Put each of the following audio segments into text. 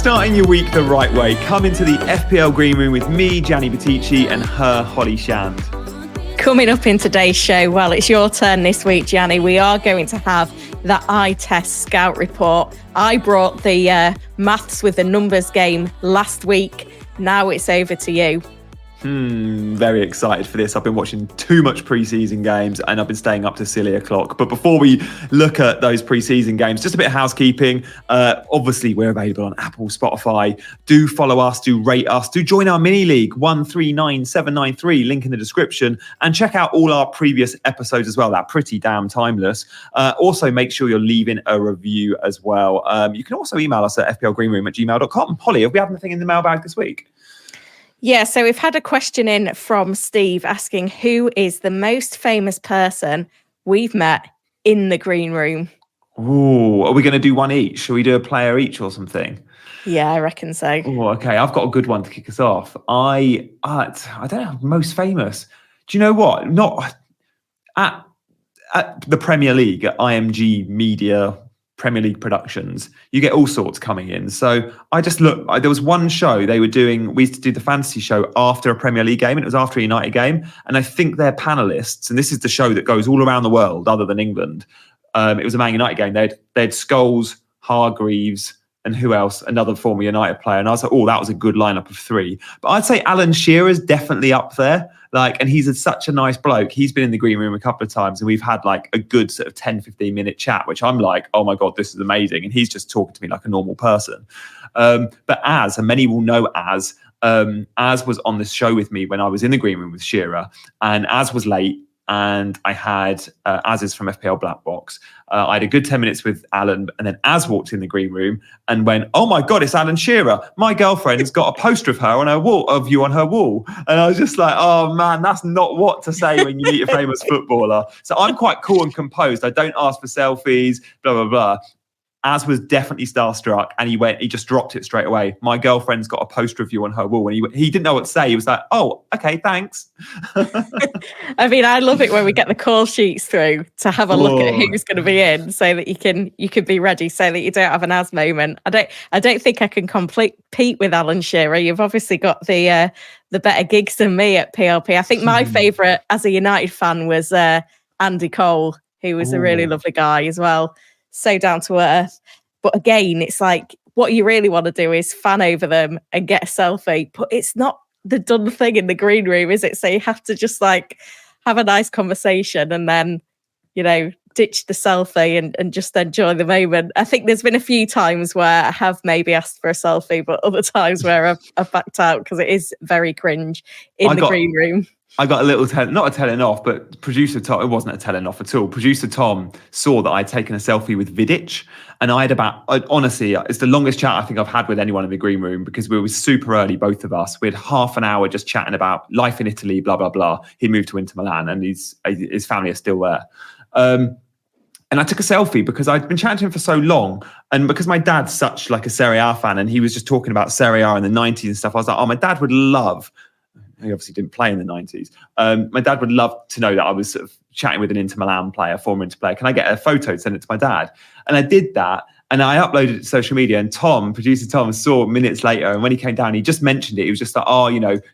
starting your week the right way. Come into the FPL Green Room with me, Gianni Batici, and her, Holly Shand. Coming up in today's show, well, it's your turn this week, Gianni. We are going to have that eye test scout report. I brought the maths with the numbers game last week. Now it's over to you. Very excited for this. I've been watching too much pre-season games and I've been staying up to silly o'clock. But before we look at those pre-season games, just a bit of housekeeping. Obviously, we're available on Apple, Spotify. Do follow us, do rate us, do join our mini league, 139793, link in the description. And check out all our previous episodes as well. They're pretty damn timeless. Also, make sure you're leaving a review as well. You can also email us at fplgreenroom@gmail.com. Holly, have we had anything in the mailbag this week? Yeah, so we've had a question in from Steve asking who is the most famous person we've met in the green room. Ooh, are we going to do one each? Shall we do a player each or something? Yeah, I reckon so. Oh, okay. I've got a good one to kick us off. I don't know, most famous. Do you know what? Not at the Premier League, at IMG Media Premier League Productions, you get all sorts coming in. So I just looked, there was one show they were doing, we used to do the fantasy show after a Premier League game, and it was after a United game. And I think their panelists, and this is the show that goes all around the world other than England, it was a Man United game. They had Scholes, Hargreaves, and who else? Another former United player. And I was like, oh, that was a good lineup of three. But I'd say Alan Shearer's definitely up there. And he's such a nice bloke. He's been in the green room a couple of times and we've had like a good sort of 10, 15 minute chat, which I'm like, oh my God, this is amazing. And he's just talking to me like a normal person. But and many will know as was on this show with me when I was in the green room with Shearer, and Az was late. And I had Az is from FPL Black Box. I had a good 10 minutes with Alan, and then Az walked in the green room and went, "Oh my God, it's Alan Shearer! My girlfriend's got a poster of her on her wall, of you on her wall." And I was just like, "Oh man, that's not what to say when you meet a famous footballer." So I'm quite cool and composed. I don't ask for selfies, blah blah blah. Az was definitely starstruck, and he just dropped it straight away. "My girlfriend's got a poster of you on her wall," and he didn't know what to say. He was like, "Oh, okay, thanks." I mean, I love it when we get the call sheets through to have a look at who's going to be in, so that you can be ready, so that you don't have an Az moment. I don't think I can compete with Alan Shearer. You've obviously got the better gigs than me at PLP. I think my favourite as a United fan was Andy Cole, who was a really lovely guy as well. So down to earth. But again, it's like what you really want to do is fan over them and get a selfie. But it's not the done thing in the green room, is it? So you have to just like have a nice conversation and then, ditch the selfie and just enjoy the moment. I think there's been a few times where I have maybe asked for a selfie, but other times where I've backed out because it is very cringe in the green room. I got a little, not a telling off, but producer Tom, it wasn't a telling off at all. Producer Tom saw that I'd taken a selfie with Vidic, and I had honestly, it's the longest chat I think I've had with anyone in the green room, because we were super early, both of us. We had half an hour just chatting about life in Italy, blah, blah, blah. He moved to Inter Milan and his family are still there. And I took a selfie because I'd been chatting to him for so long. And because my dad's such like a Serie A fan, and he was just talking about Serie A in the 90s and stuff, I was like, oh, my dad would love, he obviously didn't play in the 90s. My dad would love to know that I was sort of chatting with an Inter Milan player, former Inter player. Can I get a photo and send it to my dad? And I did that. And I uploaded it to social media, and producer Tom saw minutes later. And when he came down, he just mentioned it. He was just like, oh,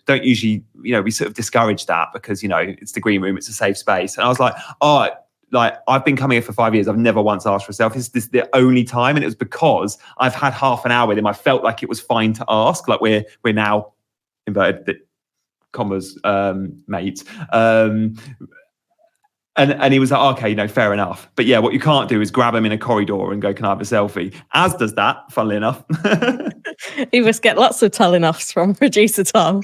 don't usually, we sort of discourage that because, it's the green room, it's a safe space. And I was like, oh, I've been coming here for 5 years. I've never once asked for a selfie. This is the only time. And it was because I've had half an hour with him. I felt like it was fine to ask. Like we're now inverted commas mates. And he was like, okay, fair enough. But yeah, what you can't do is grab him in a corridor and go, can I have a selfie? Az does that, funnily enough. You must get lots of telling offs from producer Tom.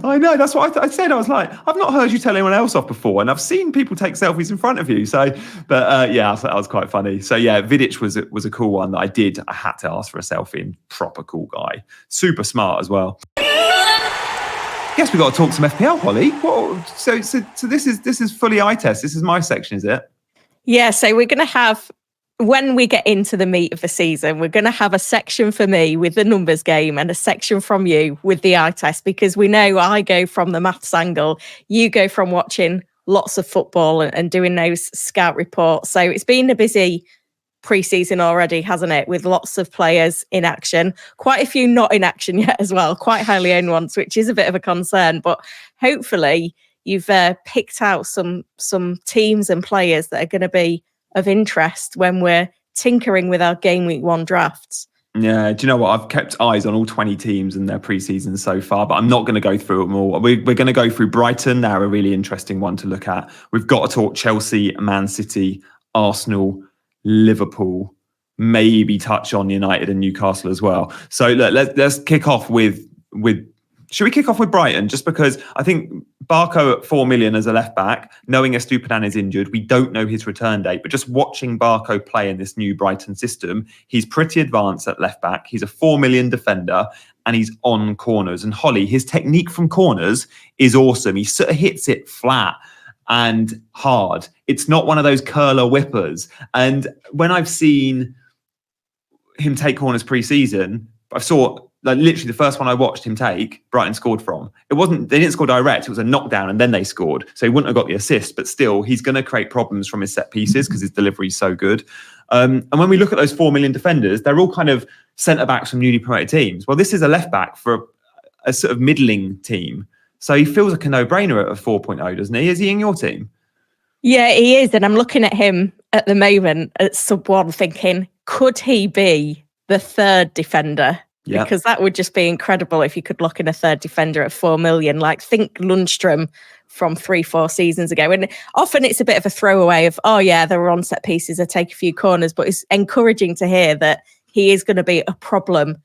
I know, that's what I said. I was like, I've not heard you tell anyone else off before, and I've seen people take selfies in front of you. So, but yeah, that was quite funny. So yeah, Vidic was a cool one that I had to ask for a selfie, and proper cool guy. Super smart as well. Guess we've got to talk some FPL, Holly. So this is fully eye test. This is my section, is it? Yeah, so we're going to have, when we get into the meat of the season, we're going to have a section for me with the numbers game and a section from you with the eye test, because we know I go from the maths angle, you go from watching lots of football and doing those scout reports. So it's been a busy pre-season already, hasn't it? With lots of players in action, quite a few not in action yet as well, quite highly owned ones, which is a bit of a concern. But hopefully you've picked out some teams and players that are going to be of interest when we're tinkering with our game week 1 drafts. Yeah, do you know what? I've kept eyes on all 20 teams and their pre-season so far, but I'm not going to go through them all. We're going to go through Brighton. They're a really interesting one to look at. We've got to talk Chelsea, Man City, Arsenal, Liverpool, maybe touch on United and Newcastle as well. So look, let's kick off with should we kick off with Brighton? Just because I think Barco at 4 million as a left back, knowing Estupiñán is injured, we don't know his return date, but just watching Barco play in this new Brighton system, he's pretty advanced at left back. He's a 4 million defender and he's on corners. And Holly, his technique from corners is awesome. He sort of hits it flat and hard. It's not one of those curler whippers. And when I've seen him take corners pre-season, I saw literally the first one I watched him take, Brighton scored from. They didn't score direct, it was a knockdown and then they scored. So he wouldn't have got the assist, but still he's going to create problems from his set pieces because his delivery is so good. And when we look at those 4 million defenders, they're all kind of centre-backs from newly promoted teams. Well, this is a left-back for a sort of middling team. So he feels like a no-brainer at a 4.0, doesn't he? Is he in your team? Yeah, he is. And I'm looking at him at the moment at sub 1 thinking, could he be the third defender? Yeah. Because that would just be incredible if you could lock in a third defender at 4 million. Like, think Lundstrom from 3-4 seasons ago. And often it's a bit of a throwaway of, oh yeah, they were on set pieces, they take a few corners, but it's encouraging to hear that he is going to be a problem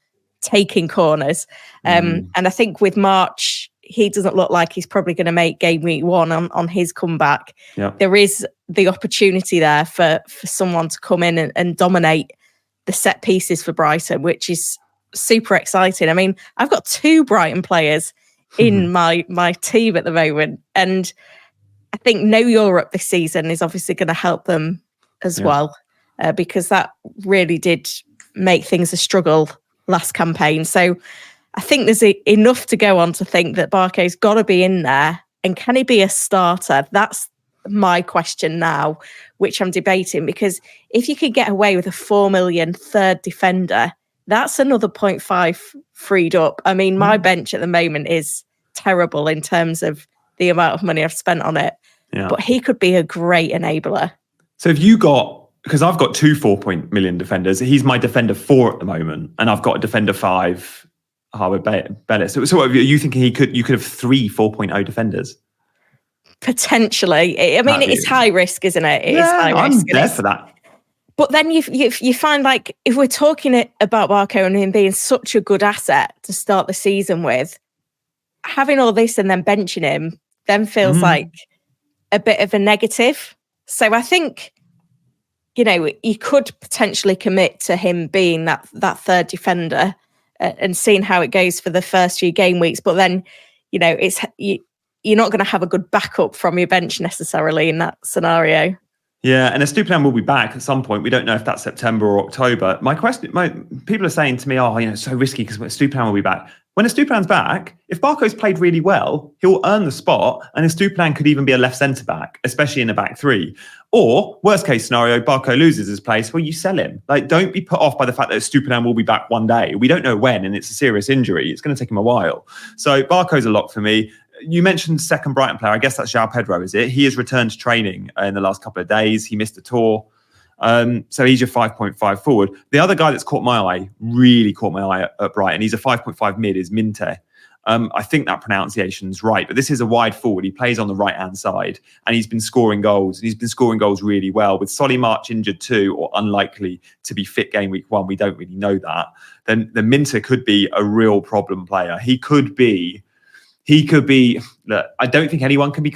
taking corners. And I think with March, he doesn't look like he's probably going to make game week 1 on his comeback. Yeah. There is the opportunity there for someone to come in and dominate the set pieces for Brighton, which is super exciting. I mean, I've got 2 Brighton players in my team at the moment, and I think no Europe this season is obviously going to help them as well, because that really did make things a struggle last campaign. So I think there's enough to go on to think that Barco's got to be in there, and can he be a starter? That's my question now, which I'm debating, because if you could get away with a 4 million third defender, that's another 0.5 freed up. I mean, my bench at the moment is terrible in terms of the amount of money I've spent on it. Yeah. But he could be a great enabler. So if you got, because I've got 2 4 million defenders, he's my defender 4 at the moment, and I've got a defender 5, Harwood Bennett. So are you thinking you could have 3 4.0 defenders? Potentially. I mean, it's high risk, isn't it? It is high risk. I'm there for that. But then you find, like, if we're talking about Barco and him being such a good asset to start the season with, having all this and then benching him then feels like a bit of a negative. So I think, you could potentially commit to him being that third defender and seeing how it goes for the first few game weeks. But then, you're not going to have a good backup from your bench necessarily in that scenario. Yeah, and Estupiñán will be back at some point. We don't know if that's September or October. People are saying to me, it's so risky because Estupiñán will be back. When Estupiñán's back, if Barco's played really well, he'll earn the spot, and Estupiñán could even be a left centre-back, especially in a back 3. Or, worst case scenario, Barco loses his place, well, you sell him. Like, don't be put off by the fact that Estupiñán will be back one day. We don't know when, and it's a serious injury. It's going to take him a while. So Barco's a lock for me. You mentioned second Brighton player. I guess that's João Pedro, is it? He has returned to training in the last couple of days. He missed a tour. So he's your 5.5 forward. The other guy that's really caught my eye at Brighton, he's a 5.5 mid, is Minte. I think that pronunciation's right, but this is a wide forward. He plays on the right-hand side, and he's been scoring goals. And he's been scoring goals really well. With Solly March injured too, or unlikely to be fit game week 1, we don't really know that. Then Minte could be a real problem player. He could be. Look, I don't think anyone can be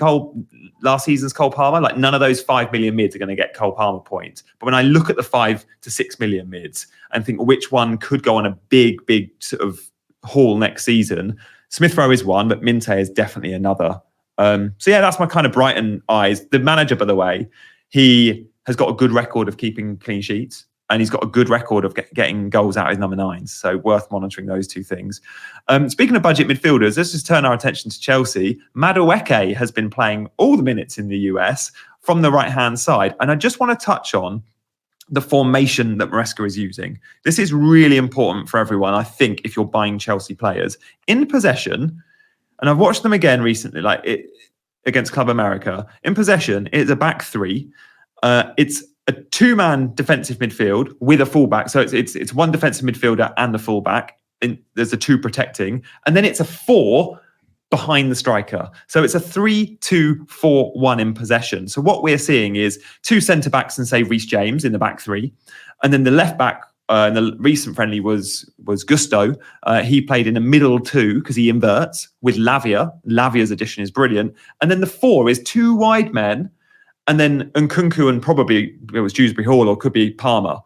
last season's Cole Palmer. Like, none of those 5 million mids are going to get Cole Palmer points. But when I look at the 5 to 6 million mids and think which one could go on a big sort of haul next season, Smith Rowe is one, but Minte is definitely another. So yeah, that's my kind of Brighton eyes. The manager, by the way, he has got a good record of keeping clean sheets. And he's got a good record of getting goals out of his number 9s. So worth monitoring those 2 things. Speaking of budget midfielders, let's just turn our attention to Chelsea. Madueke has been playing all the minutes in the US from the right-hand side. And I just want to touch on the formation that Maresca is using. This is really important for everyone, I think, if you're buying Chelsea players. In possession, and I've watched them again recently, against Club America. In possession, it's a back three. It's a two-man defensive midfield with a fullback. So it's one defensive midfielder and the fullback. There's the two protecting. And then it's a four behind the striker. So it's a 3-2-4-1 in possession. So what we're seeing is two centre-backs and say Reece James in the back three. And then the left-back in the recent friendly was Gusto. He played in a middle two because he inverts with Lavia. Lavia's addition is brilliant. And then the four is two wide men. And then Nkunku and probably it was Dewsbury Hall or could be Palmer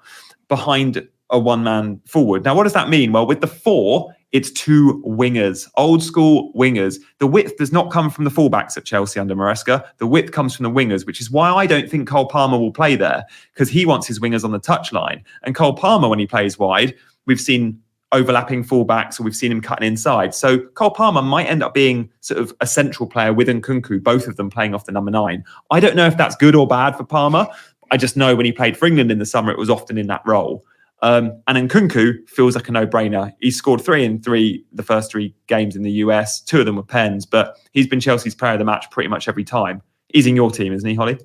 behind a one-man forward. Now, what does that mean? Well, with the four, it's two wingers, old school wingers. The width does not come from the fullbacks at Chelsea under Maresca. The width comes from the wingers, which is why I don't think Cole Palmer will play there, because he wants his wingers on the touchline. And Cole Palmer, when he plays wide, we've seen overlapping fullbacks, or we've seen him cutting inside. So Cole Palmer might end up being sort of a central player with Nkunku, both of them playing off the number 9. I don't know if that's good or bad for Palmer. I just know when he played for England in the summer, it was often in that role. And Nkunku feels like a no-brainer. He's scored 3 in 3 the first 3 games in the US. 2 of them were pens, but he's been Chelsea's player of the match pretty much every time. He's in your team, isn't he, Holly?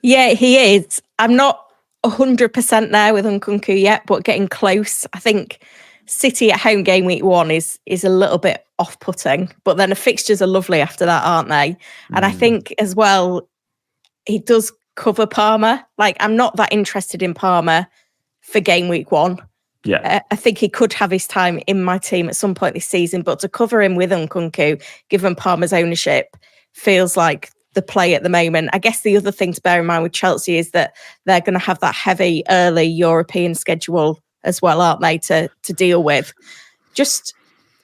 Yeah, he is. I'm not 100% there with Nkunku yet, but getting close. I think City at home game week 1 is a little bit off-putting, but then the fixtures are lovely after that, aren't they? And I think as well, he does cover Palmer. Like, I'm not that interested in Palmer for game week 1. Yeah, I think he could have his time in my team at some point this season, but to cover him with Nkunku, given Palmer's ownership, feels like the play at the moment. I guess the other thing to bear in mind with Chelsea is that they're going to have that heavy early European schedule as well, aren't they, to deal with. Just,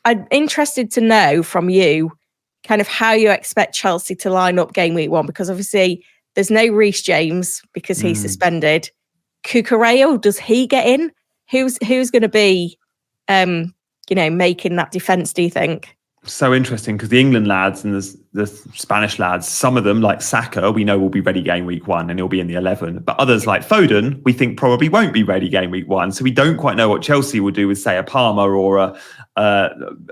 I'm interested to know from you kind of how you expect Chelsea to line up game week 1, because obviously there's no Reece James because he's suspended. Cucurella, does he get in? Who's going to be, making that defence, do you think? So interesting, because the England lads and the Spanish lads, some of them, like Saka, we know will be ready game week 1 and he'll be in the 11. But others like Foden, we think probably won't be ready game week 1. So we don't quite know what Chelsea will do with, say, a Palmer or a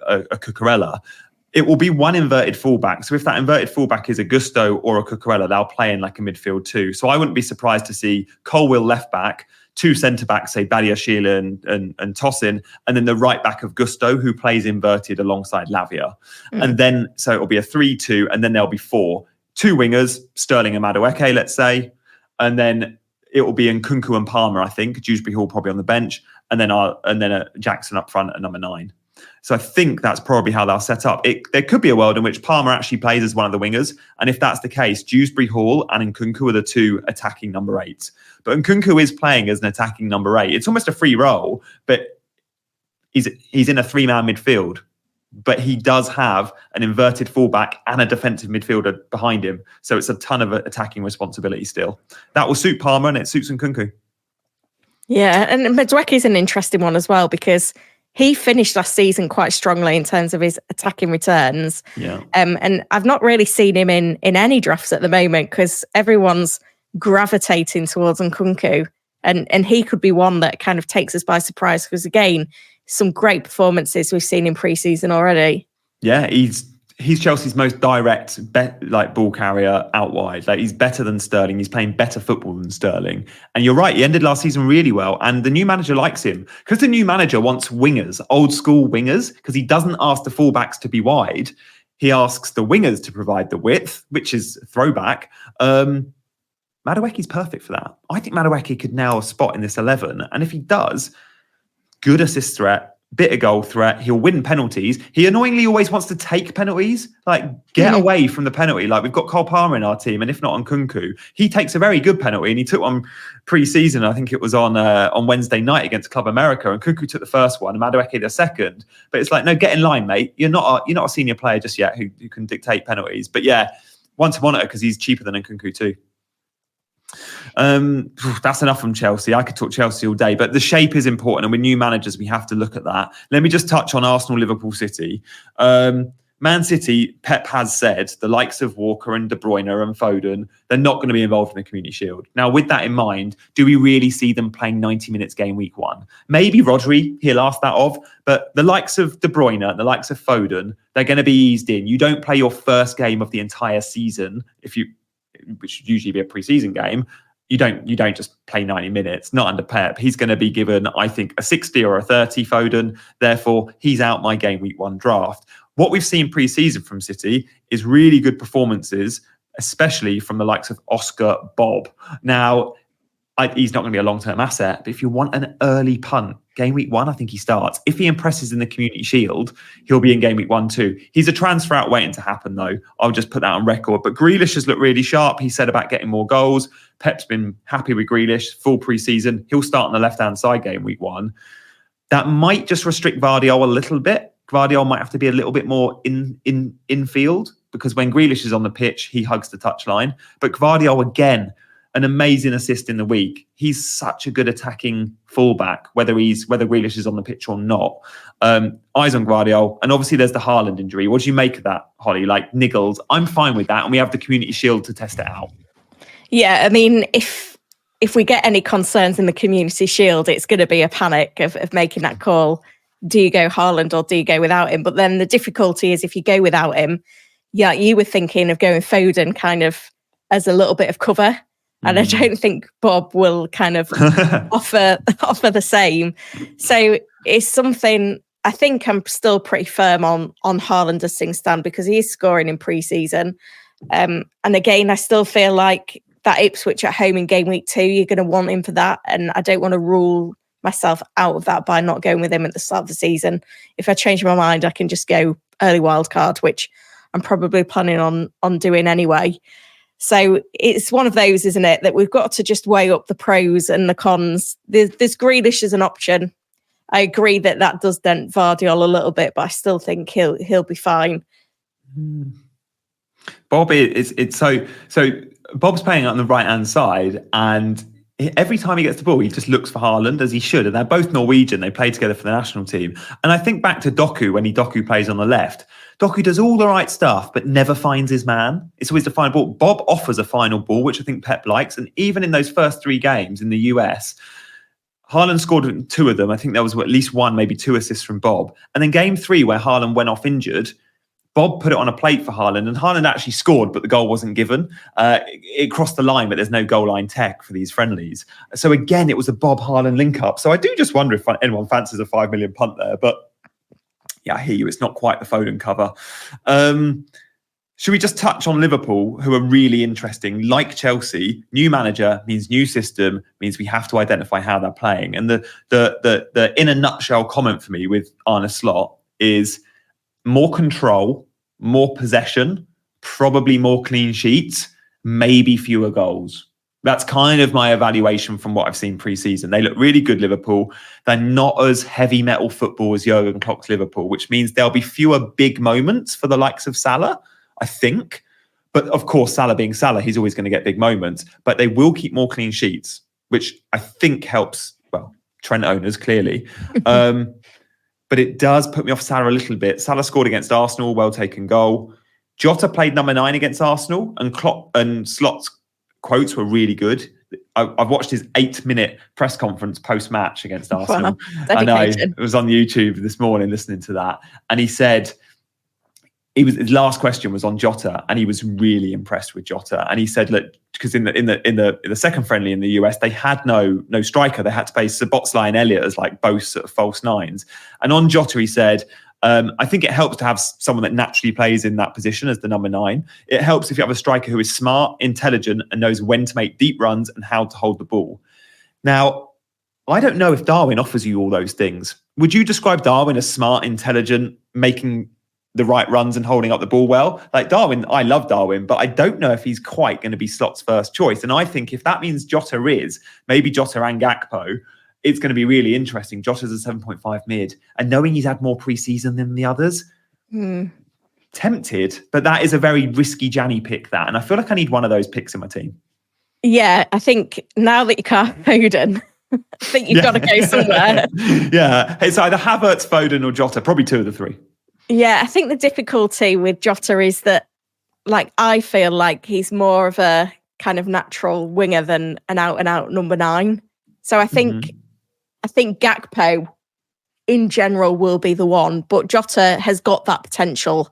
Cucurella. It will be one inverted fullback. So if that inverted fullback is a Gusto or a Cucurella, they'll play in like a midfield too. So I wouldn't be surprised to see Colwill left back, 2 centre-backs, say Badiashile and Tosin, and then the right back of Gusto, who plays inverted alongside Lavia. And then, so it'll be a 3-2, and then there'll be 4. 2 wingers, Sterling and Madueke, let's say, and then it will be Nkunku and Palmer, I think. Dewsbury Hall probably on the bench, and then a Jackson up front at number 9. So I think that's probably how they'll set up. There could be a world in which Palmer actually plays as one of the wingers. And if that's the case, Dewsbury Hall and Nkunku are the 2 attacking number 8s. But Nkunku is playing as an attacking number 8. It's almost a free role, but he's in a 3-man midfield. But he does have an inverted fullback and a defensive midfielder behind him. So it's a ton of attacking responsibility still. That will suit Palmer and it suits Nkunku. Yeah, and Madueke is an interesting one as well, because he finished last season quite strongly in terms of his attacking returns. Yeah. And I've not really seen him in any drafts at the moment because everyone's gravitating towards Nkunku. And he could be one that kind of takes us by surprise because, again, some great performances we've seen in pre-season already. Yeah, he's Chelsea's most direct ball carrier out wide. Like, he's better than Sterling. He's playing better football than Sterling. And you're right, he ended last season really well. And the new manager likes him because the new manager wants wingers, old school wingers, because he doesn't ask the fullbacks to be wide. He asks the wingers to provide the width, which is a throwback. Madueke's perfect for that. I think Madueke could nail a spot in this 11. And if he does, good assist threat, bit of goal threat, he'll win penalties. He annoyingly always wants to take penalties, like get away from the penalty. Like, we've got Cole Palmer in our team, and if not Nkunku, he takes a very good penalty, and he took one pre-season. I think it was on Wednesday night against Club America, and Nkunku took the first one, and Madueke the second. But it's like, no, get in line, mate. You're not a senior player just yet who can dictate penalties. But yeah, one to monitor because he's cheaper than Nkunku too. That's enough from Chelsea. I could talk Chelsea all day, but the shape is important, and with new managers we have to look at that. Let me just touch on Arsenal, Liverpool, City. Man City, Pep has said the likes of Walker and De Bruyne and Foden, they're not going to be involved in the Community Shield. Now, with that in mind, do we really see them playing 90 minutes game week 1? Maybe Rodri, he'll ask that of, but the likes of De Bruyne, the likes of Foden, they're going to be eased in. You don't play your first game of the entire season, which should usually be a pre-season game. You don't just play 90 minutes, not under Pep. He's going to be given, I think, a 60 or a 30 Foden. Therefore, he's out my game week 1 draft. What we've seen pre-season from City is really good performances, especially from the likes of Oscar Bob. Now, he's not going to be a long-term asset, but if you want an early punt, game week 1, I think he starts. If he impresses in the Community Shield, he'll be in game week 1 too. He's a transfer out waiting to happen, though. I'll just put that on record. But Grealish has looked really sharp. He said about getting more goals. Pep's been happy with Grealish, full pre-season. He'll start on the left-hand side game week 1. That might just restrict Vardiol a little bit. Vardiol might have to be a little bit more in field, because when Grealish is on the pitch, he hugs the touchline. But Vardiol, again, an amazing assist in the week. He's such a good attacking fullback, whether Grealish is on the pitch or not. Eyes on Guardiola. And obviously there's the Haaland injury. What do you make of that, Holly? Like, niggles. I'm fine with that. And we have the Community Shield to test it out. Yeah, I mean, if we get any concerns in the Community Shield, it's going to be a panic of making that call. Do you go Haaland or do you go without him? But then the difficulty is if you go without him, yeah, you were thinking of going Foden kind of as a little bit of cover. And I don't think Bob will kind of offer the same. So it's something, I think I'm still pretty firm on Haaland as things stand, because he is scoring in pre-season. And again, I still feel like that Ipswich at home in game week 2, you're going to want him for that. And I don't want to rule myself out of that by not going with him at the start of the season. If I change my mind, I can just go early wild card, which I'm probably planning on doing anyway. So it's one of those, isn't it, that we've got to just weigh up the pros and the cons. There's Grealish as an option. I agree that does dent Vardiol a little bit, but I still think he'll be fine. Bob so Bob's playing on the right hand side, and every time he gets the ball, he just looks for Haaland, as he should. And they're both Norwegian. They play together for the national team. And I think back to Doku, when Doku plays on the left. Doku does all the right stuff, but never finds his man. It's always the final ball. Bob offers a final ball, which I think Pep likes. And even in those first 3 games in the US, Haaland scored 2 of them. I think there was at least 1, maybe 2 assists from Bob. And then game 3, where Haaland went off injured, Bob put it on a plate for Haaland, and Haaland actually scored, but the goal wasn't given. It crossed the line, but there's no goal line tech for these friendlies. So again, it was a Bob-Haaland link-up. So I do just wonder if anyone fancies a 5 million punt there. But yeah, I hear you. It's not quite the Foden cover. Should we just touch on Liverpool, who are really interesting? Like Chelsea, new manager means new system, means we have to identify how they're playing. And the in a nutshell comment for me with Arne Slot is more control, more possession, probably more clean sheets, maybe fewer goals. That's kind of my evaluation from what I've seen pre-season. They look really good, Liverpool. They're not as heavy metal football as Jurgen Klopp's Liverpool, which means there'll be fewer big moments for the likes of Salah, I think. But of course, Salah being Salah, he's always going to get big moments. But they will keep more clean sheets, which I think helps, well, Trent owners, clearly. But it does put me off Salah a little bit. Salah scored against Arsenal, well taken goal. Jota played number 9 against Arsenal, and Klopp and Slot's quotes were really good. I've watched his 8-minute press conference post-match against Arsenal. Wow, I know, it was on YouTube this morning listening to that. And he said, his last question was on Jota, and he was really impressed with Jota. And he said, look, because in the second friendly in the US, they had no striker. They had to play Szoboszlai and Elliott as like both sort of false 9s. And on Jota, he said, I think it helps to have someone that naturally plays in that position as the number 9. It helps if you have a striker who is smart, intelligent, and knows when to make deep runs and how to hold the ball. Now, I don't know if Darwin offers you all those things. Would you describe Darwin as smart, intelligent, making the right runs and holding up the ball well? Like Darwin, I love Darwin, but I don't know if he's quite going to be Slot's first choice. And I think if that means Jota is, maybe Jota and Gakpo, it's going to be really interesting. Jota's a 7.5 mid. And knowing he's had more pre-season than the others, tempted. But that is a very risky Gianni pick, that. And I feel like I need one of those picks in my team. Yeah, I think now that you can't Foden, I think you've got to go somewhere. Yeah, it's either Havertz, Foden or Jota, probably 2 of the 3. Yeah, I think the difficulty with Jota is that, like, I feel like he's more of a kind of natural winger than an out-and-out number 9. So I think Gakpo, in general, will be the one, but Jota has got that potential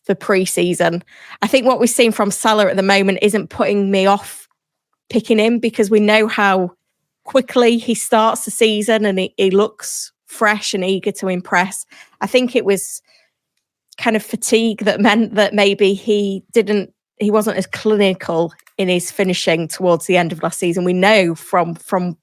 for pre-season. I think what we've seen from Salah at the moment isn't putting me off picking him, because we know how quickly he starts the season and he looks fresh and eager to impress. I think it was kind of fatigue that meant that maybe he wasn't as clinical in his finishing towards the end of last season. We know from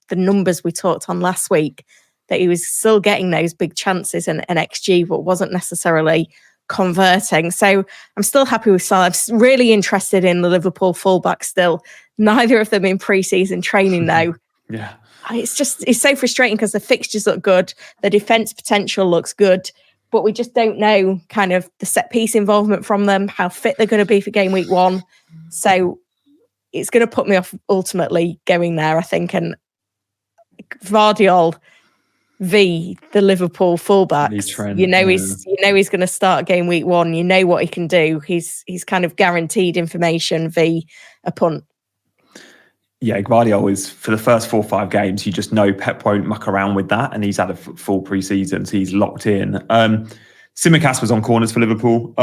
the numbers we talked on last week that he was still getting those big chances and XG, but wasn't necessarily converting. So I'm still happy with Salah. I'm really interested in the Liverpool fullback still. Neither of them in pre-season training though. Yeah. It's so frustrating because the fixtures look good. The defence potential looks good, but we just don't know kind of the set piece involvement from them, how fit they're going to be for game week 1. So it's going to put me off ultimately going there, I think. And Vardiol v the Liverpool fullbacks, he's going to start game week 1. You know what he can do. He's kind of guaranteed information v a punt. Yeah, Guardiola is, for the first 4 or 5 games, you just know Pep won't muck around with that, and he's had a full pre-season, so he's locked in. Tsimikas was on corners for Liverpool.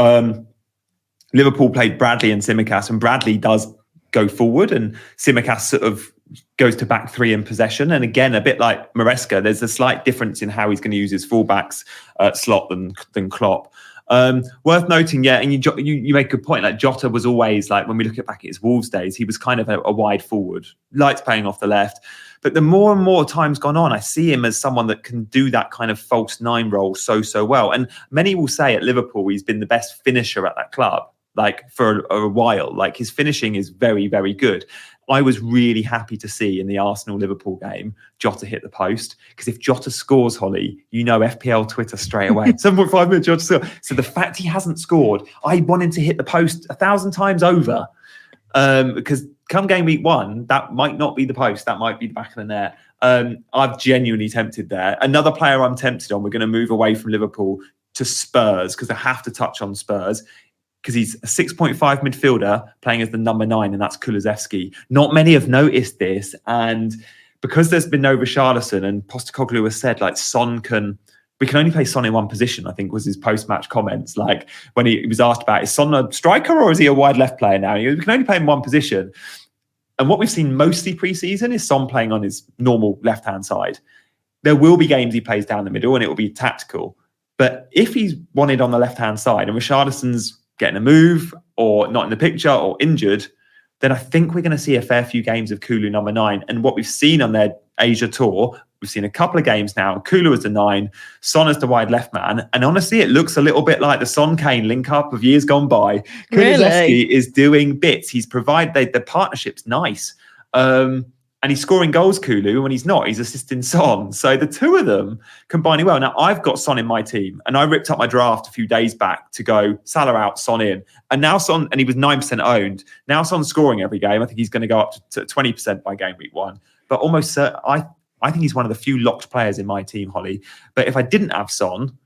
Liverpool played Bradley and Tsimikas, and Bradley does go forward, and Tsimikas sort of goes to back 3 in possession. And again, a bit like Maresca, there's a slight difference in how he's going to use his fullbacks slot than Klopp. Worth noting, yeah, and you make a good point. Like Jota was always, like, when we look back at his Wolves days, he was kind of a wide forward, likes playing off the left. But the more and more time's gone on, I see him as someone that can do that kind of false 9 role so well. And many will say at Liverpool, he's been the best finisher at that club, like for a while. Like his finishing is very, very good. I was really happy to see in the Arsenal-Liverpool game, Jota hit the post. Because if Jota scores, Holly, you know FPL Twitter straight away. 7.5 minutes, Jota scored. So the fact he hasn't scored, I want him to hit the post 1,000 times over. Because come game week 1, that might not be the post. That might be the back of the net. I've genuinely tempted there. Another player I'm tempted on, we're going to move away from Liverpool to Spurs, because I have to touch on Spurs. Because he's a 6.5 midfielder playing as the number 9, and that's Kulusevski. Not many have noticed this, and because there's been no Richarlison, and Postecoglou has said, like, we can only play Son in one position, I think was his post-match comments. Like, when he was asked about, is Son a striker or is he a wide left player now? We can only play in one position. And what we've seen mostly pre-season is Son playing on his normal left-hand side. There will be games he plays down the middle, and it will be tactical. But if he's wanted on the left-hand side and Richarlison's getting a move or not in the picture or injured, then I think we're going to see a fair few games of Kulu number 9. And what we've seen on their Asia tour, we've seen a couple of games now. Kulu as the 9, Son as the wide left man. And honestly, it looks a little bit like the Son-Kane link-up of years gone by. Kulusevski is doing bits. He's provided, the partnership's nice. And he's scoring goals, Kulu, when he's not. He's assisting Son. So the two of them combining well. Now, I've got Son in my team, and I ripped up my draft a few days back to go Salah out, Son in. And now Son, and he was 9% owned. Now Son's scoring every game. I think he's going to go up to 20% by game week 1. But almost, I think he's one of the few locked players in my team, Holly. But if I didn't have Son,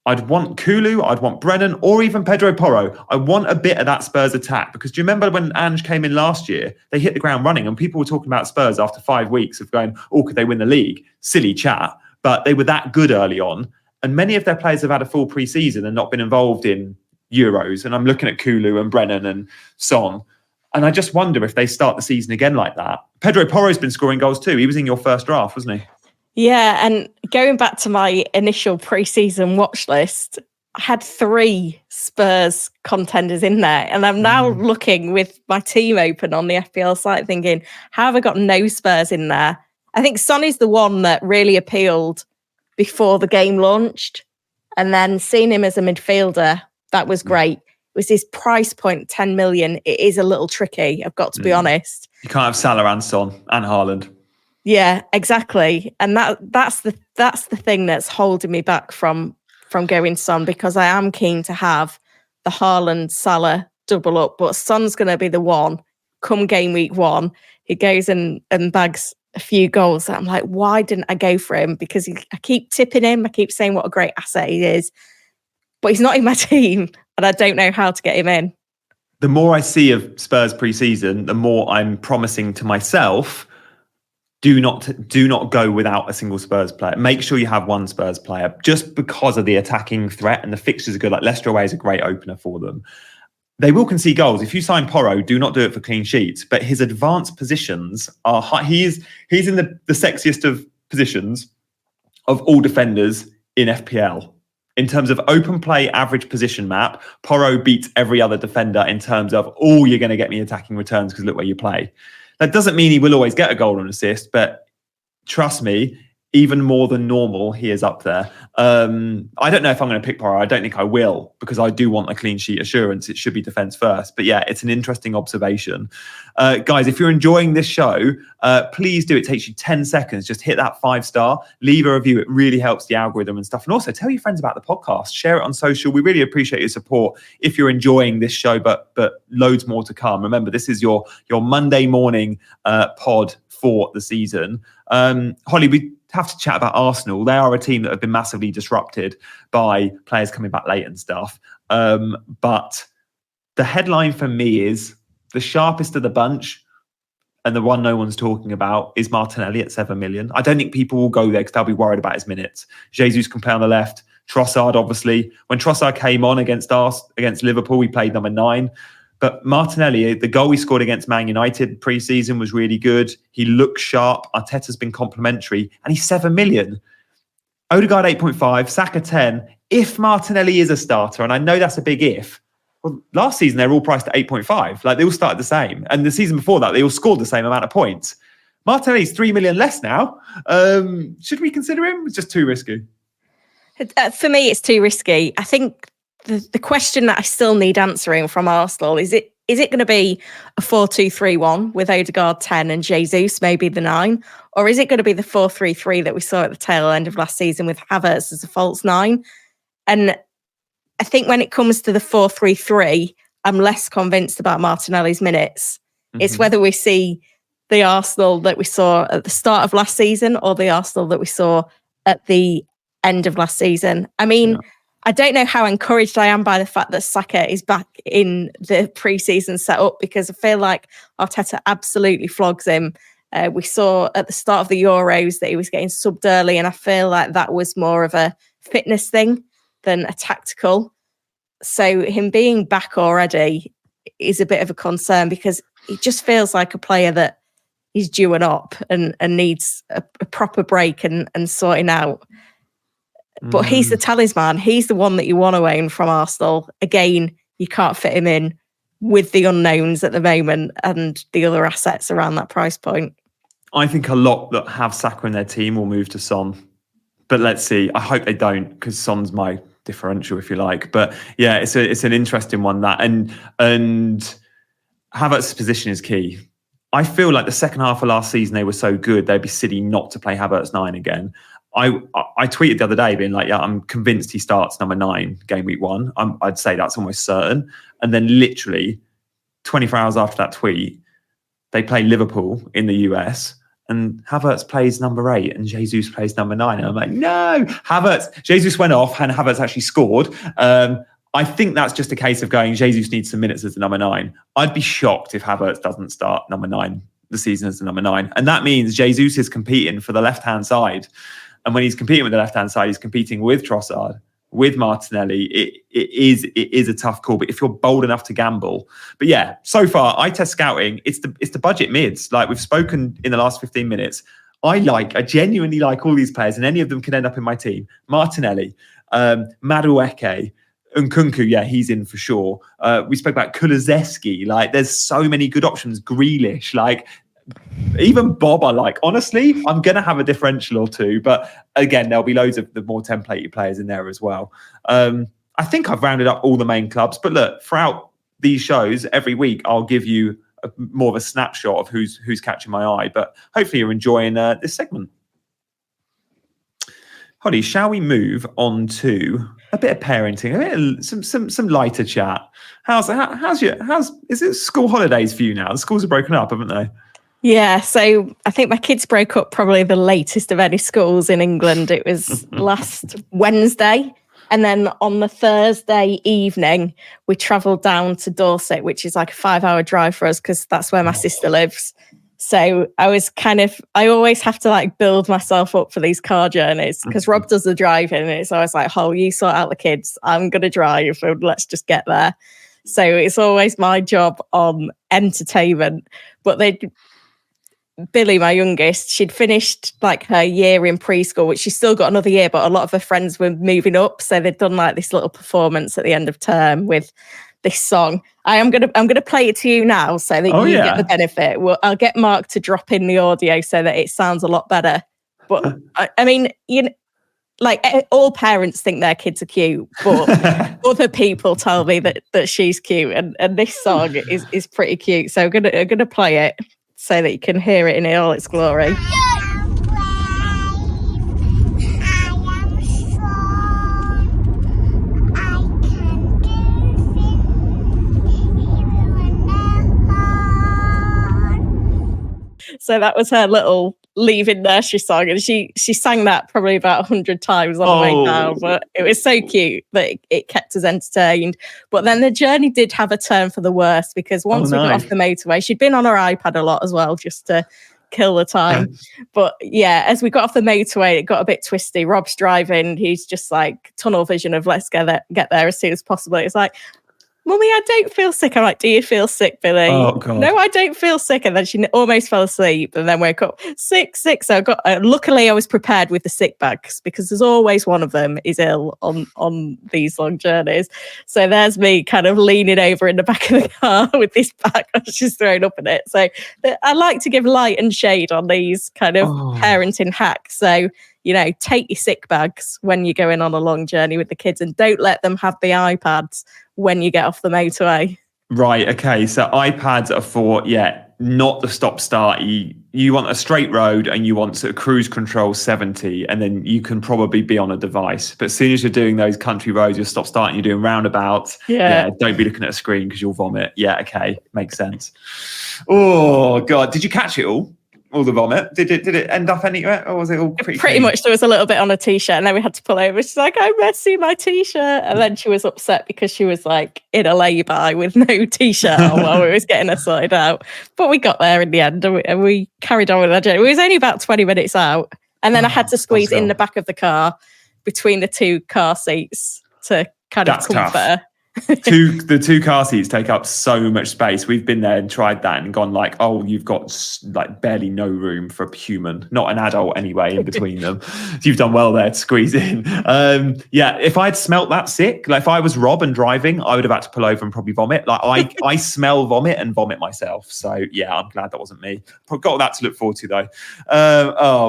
I'd want Kulu, I'd want Brennan, or even Pedro Porro. I want a bit of that Spurs attack, because do you remember when Ange came in last year, they hit the ground running, and people were talking about Spurs after 5 weeks of going, oh, could they win the league? Silly chat. But they were that good early on. And many of their players have had a full pre-season and not been involved in Euros. And I'm looking at Kulu and Brennan and Son. And I just wonder if they start the season again like that. Pedro Porro's been scoring goals too. He was in your first draft, wasn't he? Yeah, and going back to my initial pre-season watch list, I had 3 Spurs contenders in there. And I'm now looking with my team open on the FPL site thinking, how have I got no Spurs in there? I think Son is the one that really appealed before the game launched. And then seeing him as a midfielder, that was great. It was his price point, 10 million. It is a little tricky, I've got to be honest. You can't have Salah and Son and Haaland. Yeah, exactly. And that's the thing that's holding me back from going Son, because I am keen to have the Haaland Salah double up, but Son's going to be the one come game week 1. He goes and bags a few goals. I'm like, why didn't I go for him? Because I keep tipping him. I keep saying what a great asset he is. but he's not in my team and I don't know how to get him in. The more I see of Spurs pre-season, the more I'm promising to myself, do not go without a single Spurs player. Make sure you have one Spurs player, just because of the attacking threat, and the fixtures are good. Like Leicester away is a great opener for them. They will concede goals. If you sign Porro, do not do it for clean sheets. But his advanced positions are high. He's in the sexiest of positions of all defenders in FPL. In terms of open play average position map, Porro beats every other defender in terms of, you're going to get me attacking returns because look where you play. That doesn't mean he will always get a goal or an assist, but trust me, even more than normal, he is up there. I don't know if I'm going to pick Porro. I don't think I will, because I do want a clean sheet assurance. It should be defence first. But yeah, it's an interesting observation. Guys, if you're enjoying this show, please do. It takes you 10 seconds. Just hit that 5-star, leave a review. It really helps the algorithm and stuff. And also tell your friends about the podcast. Share it on social. We really appreciate your support if you're enjoying this show, but loads more to come. Remember, this is your Monday morning pod for the season. Holly, we have to chat about Arsenal. They are a team that have been massively disrupted by players coming back late and stuff. But the headline for me is the sharpest of the bunch, and the one no one's talking about, is Martinelli at 7 million. I don't think people will go there because they'll be worried about his minutes. Jesus can play on the left. Trossard, obviously. When Trossard came on against Liverpool, he played number 9. But Martinelli, the goal he scored against Man United pre-season was really good. He looks sharp. Arteta's been complimentary. And he's 7 million. Odegaard 8.5, Saka 10. If Martinelli is a starter, and I know that's a big if, well, last season they were all priced at 8.5. Like, they all started the same. And the season before that, they all scored the same amount of points. Martinelli's 3 million less now. Should we consider him? It's just too risky. For me, it's too risky. I think the question that I still need answering from Arsenal is it going to be a 4-2-3-1 with Odegaard 10 and Jesus maybe the 9, or is it going to be the 4-3-3 that we saw at the tail end of last season with Havertz as a false 9? And I think when it comes to the 4-3-3, I'm less convinced about Martinelli's minutes. Mm-hmm. It's whether we see the Arsenal that we saw at the start of last season or the Arsenal that we saw at the end of last season. I mean, yeah. I don't know how encouraged I am by the fact that Saka is back in the pre-season setup, because I feel like Arteta absolutely flogs him. We saw at the start of the Euros that he was getting subbed early, and I feel like that was more of a fitness thing than a tactical. So him being back already is a bit of a concern, because he just feels like a player that is due up and needs a proper break and sorting out. But he's the talisman. He's the one that you want to own from Arsenal. Again, you can't fit him in with the unknowns at the moment and the other assets around that price point. I think a lot that have Saka in their team will move to Son. But let's see. I hope they don't, because Son's my differential, if you like. But yeah, it's an interesting one, that. And Havertz's position is key. I feel like the second half of last season, they were so good, they'd be silly not to play Havertz 9 again. I tweeted the other day being like, yeah, I'm convinced he starts number 9 game week 1. I'd say that's almost certain. And then literally 24 hours after that tweet, they play Liverpool in the US and Havertz plays number 8 and Jesus plays number 9. And I'm like, no, Jesus went off and Havertz actually scored. I think that's just a case of going, Jesus needs some minutes as the number 9. I'd be shocked if Havertz doesn't start number 9 the season as the number 9. And that means Jesus is competing for the left-hand side. And when he's competing with the left-hand side, he's competing with Trossard, with Martinelli. It is a tough call. But if you're bold enough to gamble, but yeah, so far I test scouting. It's the budget mids. Like we've spoken in the last 15 minutes. I genuinely like all these players, and any of them can end up in my team. Martinelli, Madueke, Nkunku, yeah, he's in for sure. We spoke about Kulusevski. Like, there's so many good options. Grealish, like. Even Bob I like. Honestly, I'm going to have a differential or two. But again, there'll be loads of the more templatey players in there as well. I think I've rounded up all the main clubs. But look, throughout these shows, every week, I'll give you more of a snapshot of who's catching my eye. But hopefully you're enjoying this segment. Holly, shall we move on to a bit of parenting, some lighter chat? Is it school holidays for you now? The schools are broken up, haven't they? Yeah, so I think my kids broke up probably the latest of any schools in England. It was last Wednesday. And then on the Thursday evening, we travelled down to Dorset, which is like a 5-hour drive for us because that's where my sister lives. So I always have to like build myself up for these car journeys because Rob does the driving. And it's always like, oh, you sort out the kids. I'm going to drive and let's just get there. So it's always my job on entertainment. But Billy, my youngest, she'd finished like her year in preschool, which she's still got another year, but a lot of her friends were moving up. So they'd done like this little performance at the end of term with this song. I'm gonna play it to you now so that you get the benefit. Well, I'll get Mark to drop in the audio so that it sounds a lot better. But I mean, like all parents think their kids are cute, but other people tell me that she's cute, and this song is pretty cute. So I'm gonna play it so that you can hear it in all its glory. So that was her little leaving nursery song, and she sang that probably about 100 times on the way down. But it was so cute that it kept us entertained. But then the journey did have a turn for the worse because once we got off the motorway, she'd been on her iPad a lot as well, just to kill the time. But yeah, as we got off the motorway, it got a bit twisty. Rob's driving; he's just like tunnel vision of let's get there as soon as possible. It's like, Mummy, I don't feel sick. I'm like, do you feel sick, Billy? Oh, God. No, I don't feel sick. And then she almost fell asleep and then woke up, sick. So I got, luckily I was prepared with the sick bags because there's always one of them is ill on these long journeys. So there's me kind of leaning over in the back of the car with this bag. I was just thrown up in it. So I like to give light and shade on these kind of parenting hacks. So, take your sick bags when you're going on a long journey with the kids and don't let them have the iPads when you get off the motorway. Right. Okay. So iPads are for, not the stop start. You want a straight road and you want sort of cruise control 70, and then you can probably be on a device. But as soon as you're doing those country roads, you're stop starting, you're doing roundabouts. Yeah. Don't be looking at a screen because you'll vomit. Yeah. Okay. Makes sense. Oh God. Did you catch it all? All the vomit? Did it end up anywhere, or was it all pretty clean? Much? There was a little bit on a t-shirt, and then we had to pull over. She's like, "I'm messy, my t-shirt," and then she was upset because she was like in a lay-by with no t-shirt on while we was getting her sorted out. But we got there in the end, and we carried on with our journey. It was only about 20 minutes out, and then I had to squeeze in the back of the car between the two car seats to kind of comfort her. The two car seats take up so much space. We've been there and tried that and gone like, oh, you've got like barely no room for a human, not an adult anyway, in between them. So you've done well there to squeeze in. If I had smelt that sick, like if I was Rob and driving, I would have had to pull over and probably vomit. Like I smell vomit and vomit myself. So yeah, I'm glad that wasn't me. Got that to look forward to though.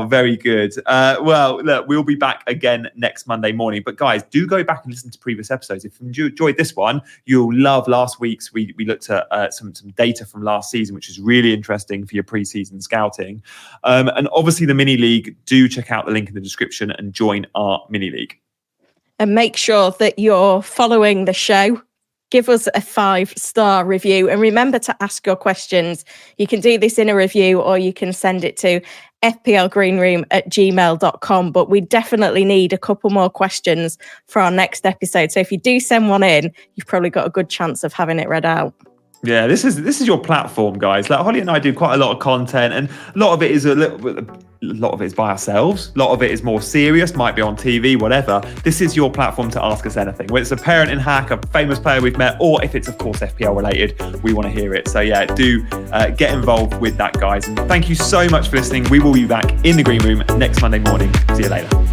Very good. Well, look, we'll be back again next Monday morning. But guys, do go back and listen to previous episodes. If you enjoyed this one, you'll love last week's. We looked at some data from last season, which is really interesting for your pre-season scouting. And obviously the mini league, do check out the link in the description and join our mini league. And make sure that you're following the show. Give us a 5-star review and remember to ask your questions. You can do this in a review or you can send it to fplgreenroom@gmail.com. But we definitely need a couple more questions for our next episode. So if you do send one in, you've probably got a good chance of having it read out. Yeah, this is your platform, guys. Like Holly and I do quite a lot of content, and a lot of it is a lot of it is by ourselves. A lot of it is more serious, might be on TV, whatever. This is your platform to ask us anything. Whether it's a parenting hack, a famous player we've met, or if it's, of course, FPL related, we want to hear it. So yeah, do get involved with that, guys. And thank you so much for listening. We will be back in the green room next Monday morning. See you later.